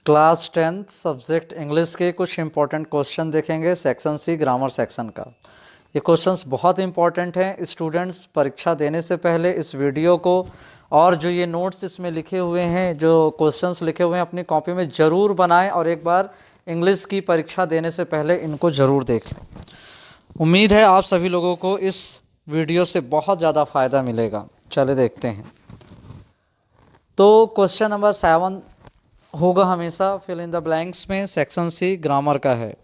Class 10th subject English के कुछ important question देखेंगे सेक्शन सी ग्रामर सेक्शन का। ये क्वेश्चंस बहुत इंपॉर्टेंट हैं। स्टूडेंट्स परीक्षा देने से पहले इस वीडियो को और जो ये नोट्स इसमें लिखे हुए हैं, जो क्वेश्चंस लिखे हुए हैं, अपनी कॉपी में ज़रूर बनाएं और एक बार इंग्लिश की परीक्षा देने से पहले इनको ज़रूर देख लें। उम्मीद है आप सभी लोगों को इस वीडियो से बहुत ज़्यादा फ़ायदा मिलेगा। चले देखते हैं। तो क्वेश्चन नंबर 7 होगा हमेशा फिल इन द ब्लैंक्स में। सेक्शन सी ग्रामर का है।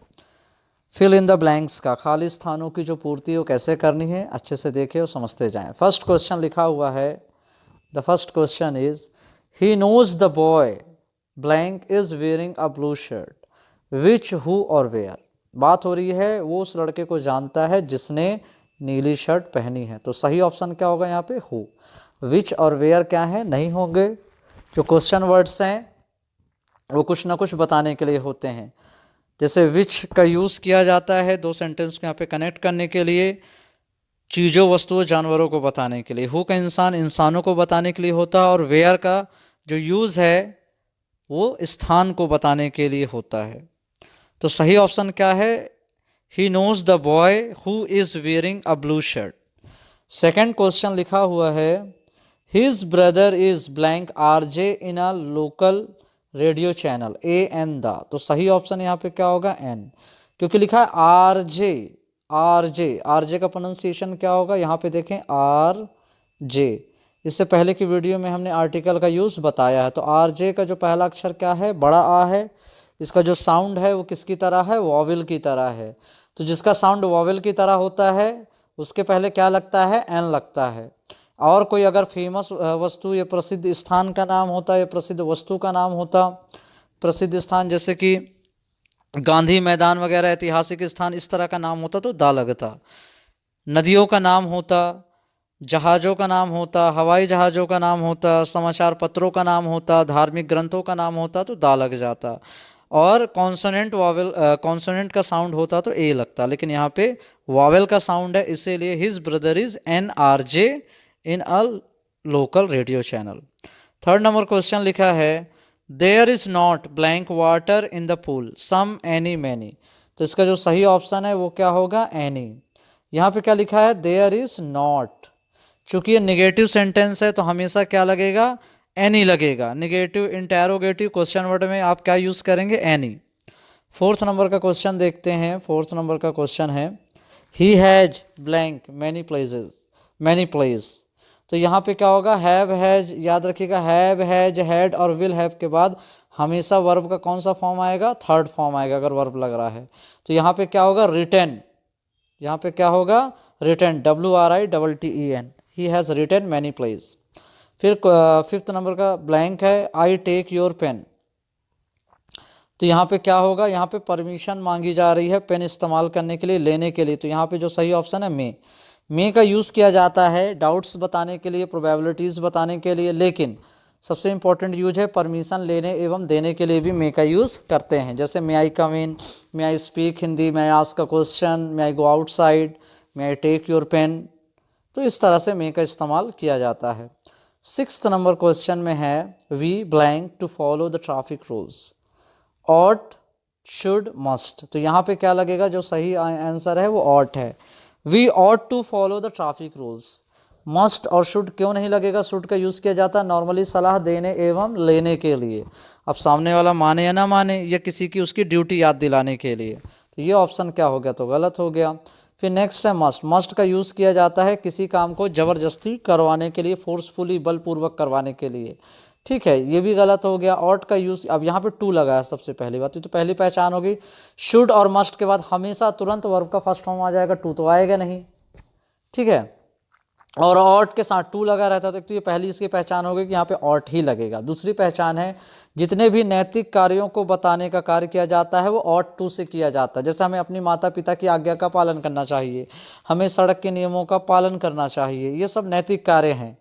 फिल इन द ब्लैंक्स का खाली स्थानों की जो पूर्ति वो कैसे करनी है अच्छे से देखें और समझते जाएं। फर्स्ट क्वेश्चन लिखा हुआ है, the first question is he knows the boy blank is wearing a blue shirt which who और वेयर। बात हो रही है वो उस लड़के को जानता है जिसने नीली शर्ट पहनी है। तो सही ऑप्शन क्या होगा यहाँ पे? हु। विच और वेयर क्या है? नहीं होंगे। जो क्वेश्चन वर्ड्स हैं वो कुछ ना कुछ बताने के लिए होते हैं। जैसे विच का यूज़ किया जाता है दो सेंटेंस को यहाँ पे कनेक्ट करने के लिए, चीज़ों वस्तुओं जानवरों को बताने के लिए। हु का इंसानों को बताने के लिए होता है, और वेयर का जो यूज़ है वो स्थान को बताने के लिए होता है। तो सही ऑप्शन क्या है? He knows the boy who is wearing a blue shirt. Second question लिखा हुआ है his brother is blank RJ in a local radio channel a an the. तो सही ऑप्शन यहाँ पे क्या होगा? एन, क्योंकि लिखा है आरजे। आरजे आरजे का प्रोनाउंसिएशन क्या होगा? यहाँ पे देखें आर जे। इससे पहले की वीडियो में हमने आर्टिकल का यूज़ बताया है। तो आरजे का जो पहला अक्षर क्या है? बड़ा आ है। इसका जो साउंड है वो किसकी तरह है? वॉवेल की तरह है। तो जिसका साउंड वॉवेल की तरह होता है उसके पहले क्या लगता है? एन लगता है। और कोई अगर फेमस वस्तु या प्रसिद्ध स्थान का नाम होता या प्रसिद्ध वस्तु का नाम होता, प्रसिद्ध स्थान जैसे कि गांधी मैदान वगैरह ऐतिहासिक स्थान, इस तरह का नाम होता तो दा लगता। नदियों का नाम होता, जहाज़ों का नाम होता, हवाई जहाज़ों का नाम होता, समाचार पत्रों का नाम होता, धार्मिक ग्रंथों का नाम होता तो दा लग जाता। और कॉन्सोनेंट वावेल कॉन्सोनेंट का साउंड होता तो ए लगता। लेकिन यहाँ पे वावेल का साउंड है, इसीलिए his brother is an R J in a local radio channel. Third number question लिखा है there is not blank water in the pool some any many. तो इसका जो सही ऑप्शन है वो क्या होगा? एनी। यहाँ पे क्या लिखा है? There is not. चूंकि ये निगेटिव सेंटेंस है तो हमेशा क्या लगेगा? एनी लगेगा। निगेटिव इंटेरोगेटिव क्वेश्चन वर्ड में आप क्या यूज करेंगे? एनी। फोर्थ नंबर का क्वेश्चन देखते हैं। फोर्थ नंबर का क्वेश्चन है he has blank many places many place. तो यहाँ पे क्या होगा? Have has. याद रखिएगा हैव हैज हैड और विल हैव के बाद हमेशा वर्ब का कौन सा फॉर्म आएगा? थर्ड फॉर्म आएगा अगर वर्ब लग रहा है। तो यहाँ पे क्या होगा? रिटन। यहाँ पे क्या होगा? Written, WRITTEN। He has written many place. फिर फिफ्थ नंबर का ब्लैंक है आई टेक योर पेन। तो यहाँ पे क्या होगा? यहाँ पे परमिशन मांगी जा रही है पेन इस्तेमाल करने के लिए, लेने के लिए। तो यहाँ पे जो सही ऑप्शन है मे का यूज़ किया जाता है डाउट्स बताने के लिए, प्रोबेबिलिटीज़ बताने के लिए, लेकिन सबसे इंपॉर्टेंट यूज है परमिशन लेने एवं देने के लिए भी मे का यूज़ करते हैं। जैसे may I come in, may I speak Hindi, may I ask a question, may I go outside, may I take your pen. तो इस तरह से मे का इस्तेमाल किया जाता है। सिक्स्थ नंबर क्वेश्चन में है we blank to follow the traffic rules ought should must. तो यहाँ पे क्या लगेगा? जो सही आंसर है वो ऑट है। We ought to follow the traffic rules. Must और शुड क्यों नहीं लगेगा? शुड का यूज़ किया जाता है नॉर्मली सलाह देने एवं लेने के लिए। अब सामने वाला माने या ना माने, या किसी की उसकी ड्यूटी याद दिलाने के लिए। तो ये ऑप्शन क्या हो गया? तो गलत हो गया। फिर नेक्स्ट है मस्ट। मस्ट का यूज़ किया जाता है किसी काम को ज़बरदस्ती करवाने के लिए, फोर्सफुली बलपूर्वक करवाने के लिए। ठीक है, ये भी गलत हो गया। ऑट का यूज़, अब यहाँ पे टू लगा है सबसे पहली बात, तो पहली पहचान होगी। शुड और मस्ट के बाद हमेशा तुरंत वर्ब का फर्स्ट फॉर्म आ जाएगा, टू तो आएगा नहीं। ठीक है, और ऑट के साथ टू लगा रहता है तो ये पहली इसकी पहचान होगी कि यहाँ पे ऑट ही लगेगा। दूसरी पहचान है जितने भी नैतिक कार्यों को बताने का कार्य किया जाता है वो ऑट टू से किया जाता है। जैसे हमें अपनी माता पिता की आज्ञा का पालन करना चाहिए, हमें सड़क के नियमों का पालन करना चाहिए, ये सब नैतिक कार्य हैं।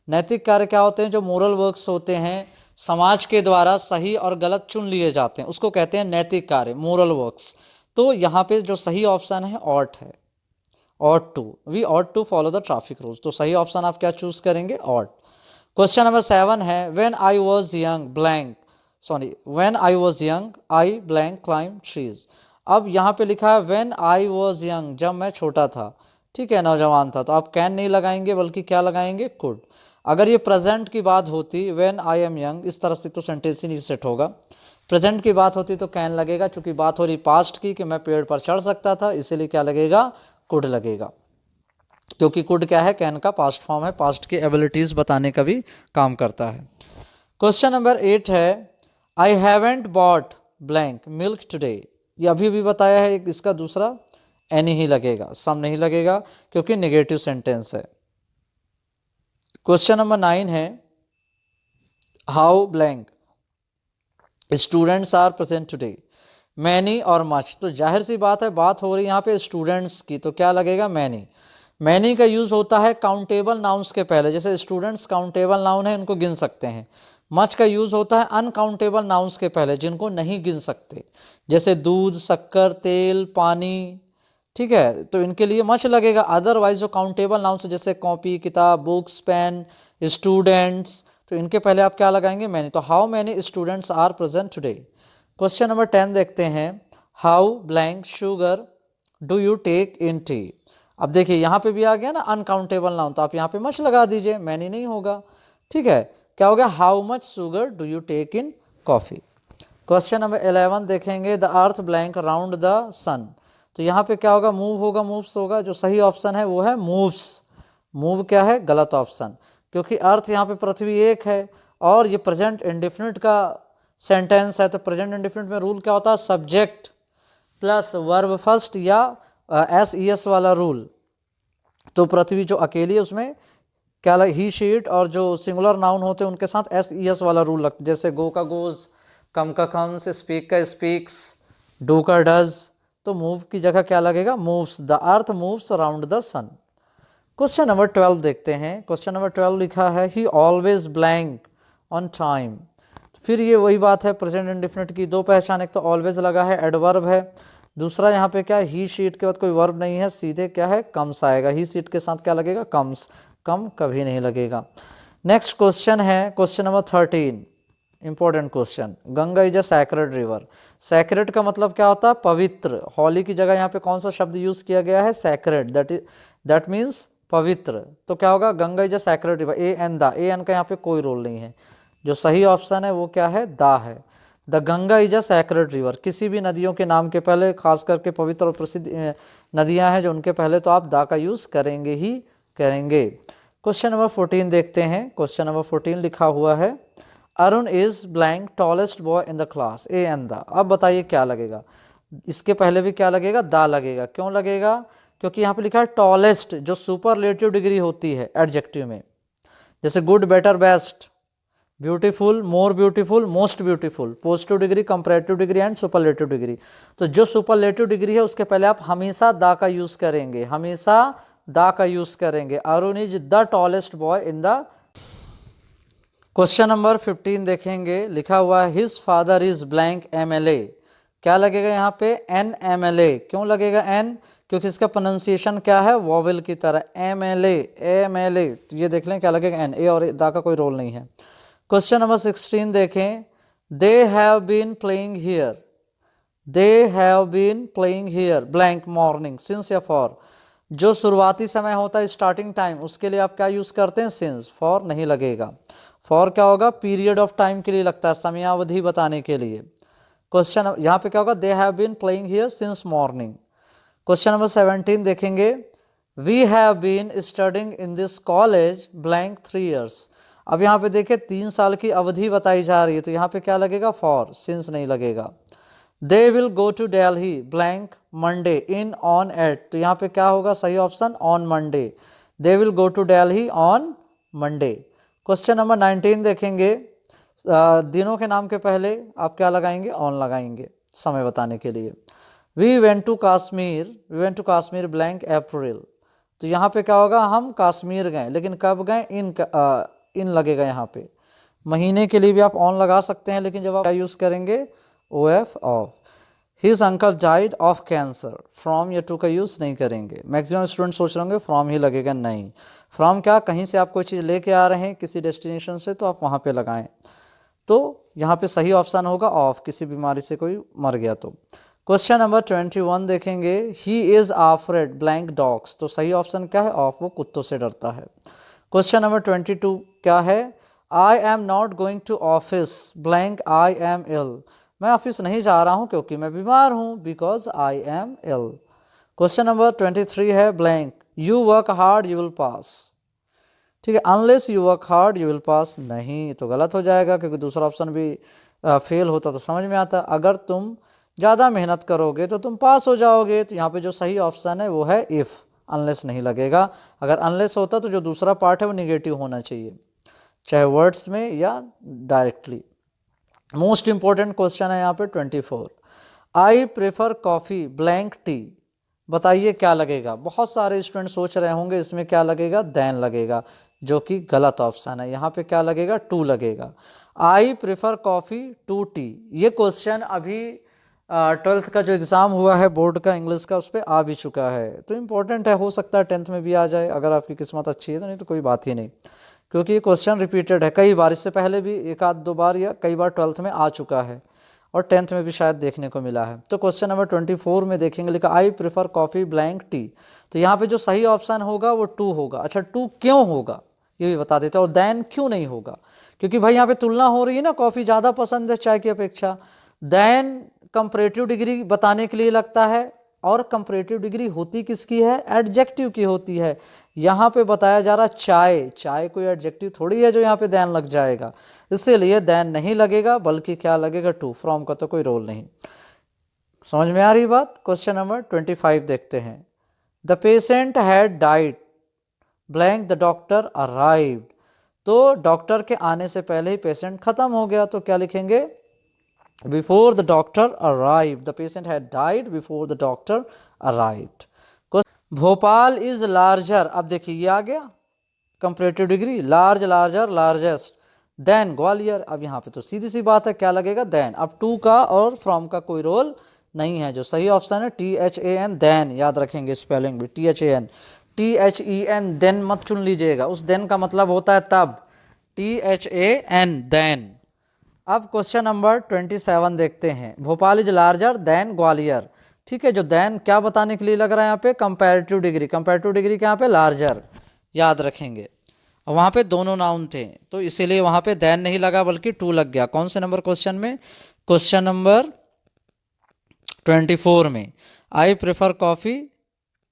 नैतिक कार्य क्या होते हैं? जो मोरल वर्क्स होते हैं, समाज के द्वारा सही और गलत चुन लिए जाते हैं, उसको कहते हैं नैतिक कार्य, मोरल वर्क्स। तो यहाँ पे जो सही ऑप्शन है ऑट है। Ought to, we ought to follow the traffic rules. तो सही ऑप्शन आप क्या चूज करेंगे? ऑट। क्वेश्चन नंबर 7 है when I was young blank sorry, when I was young I blank climb trees. अब यहाँ पे लिखा है व्हेन आई वॉज यंग, जब मैं छोटा था, ठीक है, नौजवान था, तो आप कैन नहीं लगाएंगे बल्कि क्या लगाएंगे, कुड। अगर ये प्रेजेंट की बात होती व्हेन आई एम यंग, इस तरह से तो सेंटेंस ही नहीं सेट होगा। प्रेजेंट की बात होती तो कैन लगेगा, क्योंकि बात हो रही पास्ट की कि मैं पेड़ पर चढ़ सकता था, इसीलिए क्या लगेगा, कुड लगेगा, क्योंकि कुड क्या है, कैन का पास्ट फॉर्म है, पास्ट की एबिलिटीज बताने का भी काम करता है। क्वेश्चन नंबर 8 है I haven't bought blank milk today. ये अभी भी बताया है, इसका दूसरा एनी ही लगेगा, सम नहीं लगेगा, क्योंकि नेगेटिव सेंटेंस है। क्वेश्चन नंबर 9 है how blank students are present today, many और मच। तो जाहिर सी बात है, बात हो रही है यहाँ पे स्टूडेंट्स की, तो क्या लगेगा, मैनी। मैनी का यूज होता है काउंटेबल नाउन्स के पहले, जैसे स्टूडेंट्स काउंटेबल नाउन है, इनको गिन सकते हैं। मच का यूज होता है अनकाउंटेबल नाउन्स के पहले, जिनको नहीं गिन सकते, जैसे दूध, शक्कर, तेल, पानी, ठीक है, तो इनके लिए मच लगेगा। अदरवाइज जो काउंटेबल नाउन्स जैसे कॉपी, किताब, बुक्स, पेन, स्टूडेंट्स, तो इनके पहले आप क्या लगाएंगे, मैनी। तो how many students are present today. Question number 10 देखते हैं how blank sugar do you take in tea. अब देखिए यहाँ पे भी आ गया ना अनकाउंटेबल नाउन, तो आप यहाँ पे मच लगा दीजिए, मैनी नहीं होगा, ठीक है। क्या होगा, how much sugar do you take in coffee. Question number 11 देखेंगे the earth blank round the sun. तो यहाँ पे क्या होगा, मूव होगा, मूव्स होगा, जो सही ऑप्शन है वो है मूव्स। मूव क्या है, गलत ऑप्शन, क्योंकि अर्थ यहाँ पे पृथ्वी एक है, और ये प्रेजेंट इंडेफिनिट का सेंटेंस है, तो प्रेजेंट इंडेफिनिट में रूल क्या होता है, सब्जेक्ट प्लस वर्ब फर्स्ट या एस ई एस वाला रूल। तो पृथ्वी जो अकेली है उसमें क्या ही शीट, और जो सिंगुलर नाउन होते हैं उनके साथ एस ई एस वाला रूल लगता है, जैसे गो का गोज, कम का कम्स, स्पीक का स्पीक्स, डू का डज। तो मूव की जगह क्या लगेगा, moves, the earth moves around the sun. Question number 12 देखते हैं। क्वेश्चन नंबर 12 लिखा है he always blank on time. फिर ये वही बात है, प्रेजेंट इंडेफिनिट की दो पहचान, एक तो ऑलवेज लगा है, एडवर्ब है, दूसरा यहाँ पे क्या है, ही शीट के बाद कोई वर्ब नहीं है, सीधे क्या है, कम्स आएगा, ही शीट के साथ क्या लगेगा, कम्स, कम कभी नहीं लगेगा। नेक्स्ट क्वेश्चन है question number 13, important question, Ganga is a sacred river. Sacred का मतलब क्या होता है, पवित्र। होली की जगह यहाँ पे कौन सा शब्द यूज किया गया है, सैक्रेड, दैट मीन्स पवित्र। तो क्या होगा, Ganga is a sacred river, a an the, a an का यहाँ पे कोई रोल नहीं है, जो सही ऑप्शन है वो क्या है, दा है। The Ganga is a sacred river, किसी भी नदियों के नाम के पहले, खास करके पवित्र और प्रसिद्ध नदियां हैं जो, उनके पहले तो आप दा का यूज करेंगे ही करेंगे। क्वेश्चन नंबर 14 देखते हैं। क्वेश्चन नंबर 14 लिखा हुआ है Arun is blank tallest boy in the class, a an the. अब बताइए क्या लगेगा, इसके पहले भी क्या लगेगा, दा लगेगा। क्यों लगेगा, क्योंकि यहाँ पे लिखा है टॉलेस्ट, जो सुपरलेटिव डिग्री होती है एडजेक्टिव में, जैसे good, better, best, beautiful, more beautiful, most beautiful, positive degree, comparative degree and superlative degree. तो जो सुपरलेटिव डिग्री है उसके पहले आप हमेशा दा का यूज करेंगे, हमेशा दा का यूज करेंगे। Arun is the tallest boy in the. Question number 15 देखेंगे, लिखा हुआ है his father is blank MLA. क्या लगेगा यहाँ पे, एन एमएलए। क्यों लगेगा एन, क्योंकि इसका प्रोनाउंसिएशन क्या है, वॉवेल की तरह, एमएलए, एमएलए। तो ये देख लें क्या लगेगा, एन, ए और दा का कोई रोल नहीं है। क्वेश्चन नंबर 16 देखें, they have been playing here, they have been playing here blank morning since या फॉर। जो शुरुआती समय होता है, स्टार्टिंग टाइम, उसके लिए आप क्या यूज करते हैं, सिंस। फॉर नहीं लगेगा, फॉर क्या होगा, पीरियड ऑफ टाइम के लिए लगता है, समयावधि बताने के लिए। क्वेश्चन यहाँ पे क्या होगा, they have been playing here since morning. Question number 17 देखेंगे, we have been studying in this college blank 3 years। अब यहाँ पे देखिए 3 साल की अवधि बताई जा रही है, तो यहाँ पे क्या लगेगा, फॉर, सिंस नहीं लगेगा। They will go to Delhi blank Monday in on at. तो यहाँ पे क्या होगा, सही option on Monday, they will go to Delhi on Monday. Question number 19 देखेंगे, दिनों के नाम के पहले आप क्या लगाएंगे, ऑन लगाएंगे, समय बताने के लिए। We went to Kashmir, we went to Kashmir blank April. तो यहाँ पे क्या होगा, हम काश्मीर गए, लेकिन कब गए, इन लगेगा यहाँ पे। महीने के लिए भी आप ऑन लगा सकते हैं, लेकिन जब आप क्या यूज करेंगे, O F, of. His uncle died of cancer, from या टू का यूज नहीं करेंगे। मैक्सिमम स्टूडेंट सोच रहे होंगे फ्रॉम ही लगेगा, नहीं। फ्रॉम क्या, कहीं से आप कोई चीज़ लेके आ रहे हैं किसी डेस्टिनेशन से, तो आप वहाँ पे लगाएं। तो यहाँ पे सही ऑप्शन होगा ऑफ, किसी बीमारी से कोई मर गया तो। क्वेश्चन नंबर 21 देखेंगे, he is afraid blank dogs, तो सही ऑप्शन क्या है ऑफ, वो कुत्तों से डरता है। क्वेश्चन नंबर 22 क्या है, I am not going to office blank I am ill, मैं ऑफिस नहीं जा रहा हूँ क्योंकि मैं बीमार हूँ, because I am ill. Question number 23 है blank, you work hard you will pass, ठीक है, unless you work hard you will pass, नहीं तो गलत हो जाएगा क्योंकि दूसरा ऑप्शन भी फेल होता तो समझ में आता, अगर तुम ज़्यादा मेहनत करोगे तो तुम पास हो जाओगे। तो यहाँ पे जो सही ऑप्शन है वो है इफ़, अनलेस नहीं लगेगा, अगर अनलेस होता तो जो दूसरा पार्ट है वो निगेटिव होना चाहिए, चाहे वर्ड्स में या डायरेक्टली। मोस्ट इंपॉर्टेंट क्वेश्चन है यहाँ पे 24, आई प्रेफर कॉफ़ी ब्लैंक टी, बताइए क्या लगेगा। बहुत सारे स्टूडेंट सोच रहे होंगे इसमें क्या लगेगा, देन लगेगा, जो कि गलत ऑप्शन है। यहाँ पे क्या लगेगा, टू लगेगा। I prefer coffee to tea, ये क्वेश्चन अभी 12th का जो एग्ज़ाम हुआ है बोर्ड का इंग्लिश का, उस पर आ भी चुका है, तो इम्पोर्टेंट है, हो सकता है 10th में भी आ जाए अगर आपकी किस्मत अच्छी है तो, नहीं तो कोई बात ही नहीं, क्योंकि ये क्वेश्चन रिपीटेड है कई बार, इससे पहले भी एक आध दो बार या कई बार 12th में आ चुका है और 10th में भी शायद देखने को मिला है। तो क्वेश्चन नंबर 24 में देखेंगे, लिखा आई प्रेफर कॉफ़ी ब्लैंक टी, तो यहाँ पे जो सही ऑप्शन होगा वो टू होगा। अच्छा टू क्यों होगा ये भी बता देते हैं, और देन क्यों नहीं होगा, क्योंकि भाई यहाँ पे तुलना हो रही है ना, कॉफ़ी ज़्यादा पसंद है चाय की अपेक्षा, देन कंपैरेटिव डिग्री बताने के लिए लगता है, और कंपैरेटिव डिग्री होती किसकी है, एडजेक्टिव की होती है। यहाँ पे बताया जा रहा चाय, चाय कोई एडजेक्टिव थोड़ी है जो यहाँ पे देन लग जाएगा, इसीलिए देन नहीं लगेगा, बल्कि क्या लगेगा टू, फ्रॉम का तो कोई रोल नहीं। समझ में आ रही बात। क्वेश्चन नंबर 25 देखते हैं, the patient had died blank the doctor arrived, तो डॉक्टर के आने से पहले ही पेशेंट खत्म हो गया, तो क्या लिखेंगे, before the doctor arrived, the patient had died before the doctor arrived। Bhopal is larger, अब देखिए ये आ गया comparative degree, large larger largest than Gwalior, अब यहाँ पे तो सीधी सी बात है क्या लगेगा, देन। अब टू का और फ्रॉम का कोई रोल नहीं है, जो सही ऑप्शन है THAN देन, याद रखेंगे स्पेलिंग भी, THAN THEN देन मत चुन लीजिएगा, उस देन का मतलब होता है तब, THAN देन। अब क्वेश्चन नंबर 27 देखते हैं, Bhopal is larger than Gwalior, ठीक है, जो देन क्या बताने के लिए लग रहा है यहाँ पे, कंपैरेटिव डिग्री, कंपैरेटिव डिग्री के यहाँ पे लार्जर, याद रखेंगे, वहाँ पे दोनों नाउन थे तो इसीलिए वहाँ पे देन नहीं लगा बल्कि टू लग गया। कौन से नंबर क्वेश्चन में, क्वेश्चन नंबर 24 में, I prefer coffee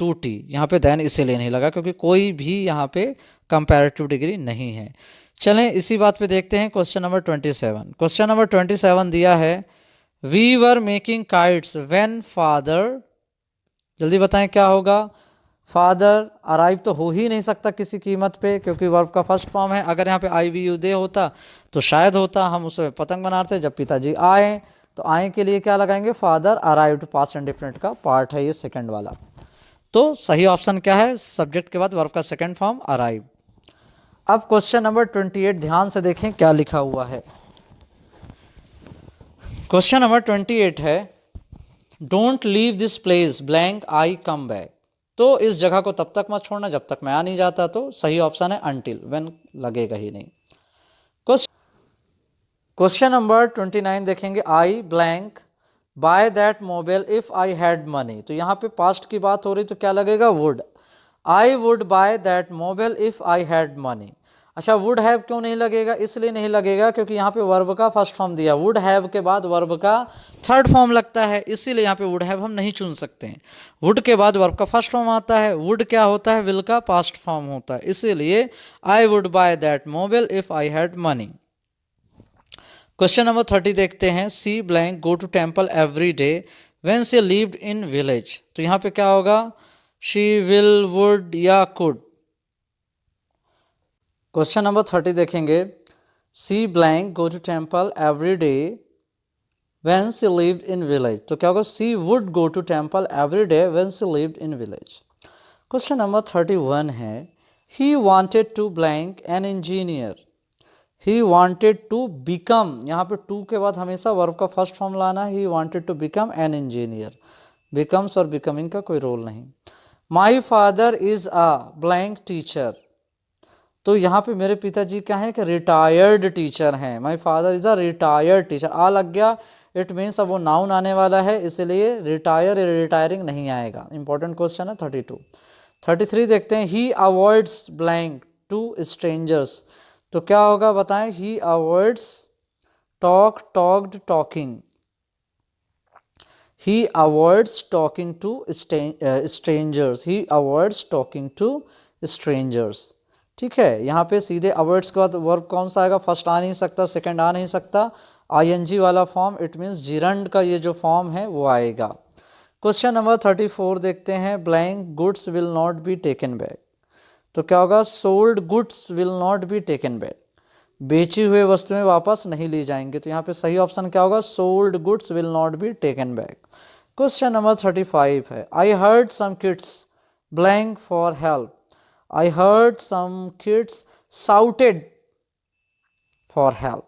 to tea, यहाँ पे देन इसीलिए नहीं लगा क्योंकि कोई भी यहाँ पे कंपैरेटिव डिग्री नहीं है। चलें इसी बात पे देखते हैं क्वेश्चन नंबर 27। क्वेश्चन नंबर 27 दिया है, we were making kites when father, जल्दी बताएं क्या होगा, फादर अराइव तो हो ही नहीं सकता किसी कीमत पे क्योंकि वर्ब का फर्स्ट फॉर्म है, अगर यहाँ पे आई वी यू दे होता तो शायद होता, हम उसमें पतंग बनाते जब पिताजी आए, तो आए के लिए क्या लगाएंगे, फादर अराइव्ड, पास्ट इंडेफिनिट का पार्ट है ये सेकंड वाला। तो सही ऑप्शन क्या है, सब्जेक्ट के बाद वर्ब का सेकंड फॉर्म अराइव। अब क्वेश्चन नंबर 28 ध्यान से देखें क्या लिखा हुआ है। क्वेश्चन नंबर 28 है, don't leave this place blank I come back, तो इस जगह को तब तक मत छोड़ना जब तक मैं आ नहीं जाता, तो सही ऑप्शन है अनटिल, व्हेन लगेगा ही नहीं। क्वेश्चन नंबर 29 देखेंगे, आई blank bye that mobile if I had money, तो यहाँ पे पास्ट की बात हो रही तो क्या लगेगा, would, I would buy that mobile if I had money. अच्छा वुड हैव क्यों नहीं लगेगा, इसलिए नहीं लगेगा क्योंकि यहाँ पे वर्ब का फर्स्ट फॉर्म दिया, वुड हैव के बाद वर्ब का थर्ड फॉर्म लगता है, इसीलिए यहाँ पे वुड हैव हम नहीं चुन सकते हैं। वुड के बाद वर्ब का फर्स्ट फॉर्म आता है, वुड क्या होता है, विल का पास्ट फॉर्म होता है, इसीलिए I would buy that mobile if I had money. Question number 30 देखते हैं, she blank go to temple every day when she lived in village, तो यहाँ पे क्या होगा, शी विल वुड या कुड। क्वेश्चन नंबर 30 देखेंगे, she blank go to temple every day when she lived in village, तो क्या होगा, she would go to temple every day when she lived in village. Question number 31 है, he wanted to blank an engineer, he wanted to become, यहाँ पे to के बाद हमेशा verb का फर्स्ट फॉर्म लाना है, he wanted to become an engineer, becomes और बिकमिंग का कोई रोल नहीं। My father is a blank teacher, तो यहाँ पे मेरे पिताजी क्या है कि रिटायर्ड टीचर हैं, my father is a retired teacher, आ लग गया, इट मीन्स अब वो नाउन आने वाला है, इसलिए रिटायर रिटायरिंग नहीं आएगा। इंपॉर्टेंट क्वेश्चन है 32। 33 देखते हैं, he avoids blank to strangers, तो क्या होगा बताएं, he avoids talk talked talking, he avoids talking to strangers, he avoids talking to strangers। ठीक है, यहाँ पे सीधे अवॉइड्स के बाद वर्ब कौन सा आएगा, फर्स्ट आ नहीं सकता, सेकंड आ नहीं सकता, आईएनजी वाला फॉर्म, इट मीन्स जिरंड का ये जो फॉर्म है वो आएगा। क्वेश्चन नंबर 34 देखते हैं, blank goods will not be taken back, तो क्या होगा, sold goods will not be taken back, बेची हुए वस्तुएं वापस नहीं ली जाएंगे, तो यहाँ पे सही ऑप्शन क्या होगा, sold goods will not be taken back. Question number 35 है, I heard some kids blank for help, I heard some kids shouted for help.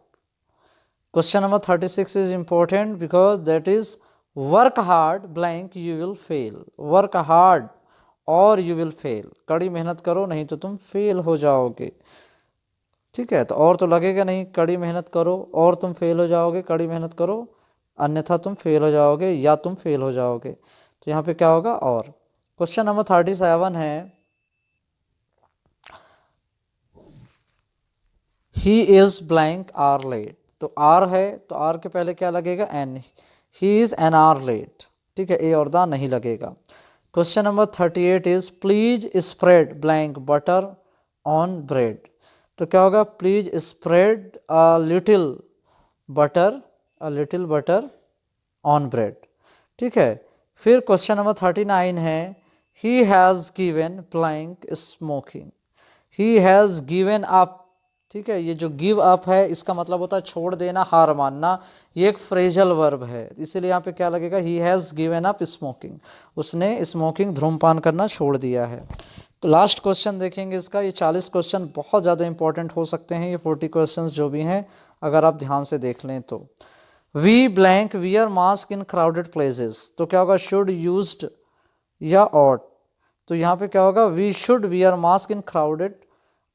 Question number 36 is important because that is work hard blank you will fail, work hard और you will fail, कड़ी मेहनत करो नहीं तो तुम fail हो जाओगे। ठीक है, तो और तो लगेगा नहीं, कड़ी मेहनत करो और तुम फेल हो जाओगे, कड़ी मेहनत करो अन्यथा तुम फेल हो जाओगे या तुम फेल हो जाओगे, तो यहाँ पे क्या होगा और। क्वेश्चन नंबर 37 है, he is blank hour late, तो आर है तो आर के पहले क्या लगेगा, an, he is an hour late. ठीक है, ए और द नहीं लगेगा। Question number 38 is, please spread blank butter on bread, तो क्या होगा, please spread a little butter on bread. ठीक है, फिर क्वेश्चन नंबर 39 है, he has given blank smoking, he has given up. ठीक है, ये जो गिव अप है इसका मतलब होता है छोड़ देना, हार मानना, ये एक फ्रेजल वर्ब है, इसीलिए यहाँ पे क्या लगेगा, ही हैज़ गिवन अप स्मोकिंग, उसने स्मोकिंग धूम्रपान करना छोड़ दिया है। तो लास्ट क्वेश्चन देखेंगे इसका, ये 40 क्वेश्चन बहुत ज़्यादा इंपॉर्टेंट हो सकते हैं, ये 40 क्वेश्चंस जो भी हैं अगर आप ध्यान से देख लें तो। We blank wear mask in crowded places, तो क्या होगा, शुड यूज्ड या ऑट, तो यहाँ पे क्या होगा, we should wear mask in crowded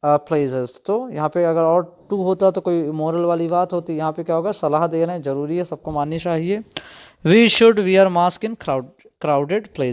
places, तो यहाँ पे अगर और टू होता तो कोई मोरल वाली बात होती, यहाँ पे क्या होगा, सलाह दे रहे हैं, जरूरी है सबको माननी चाहिए, we should wear mask in crowded place.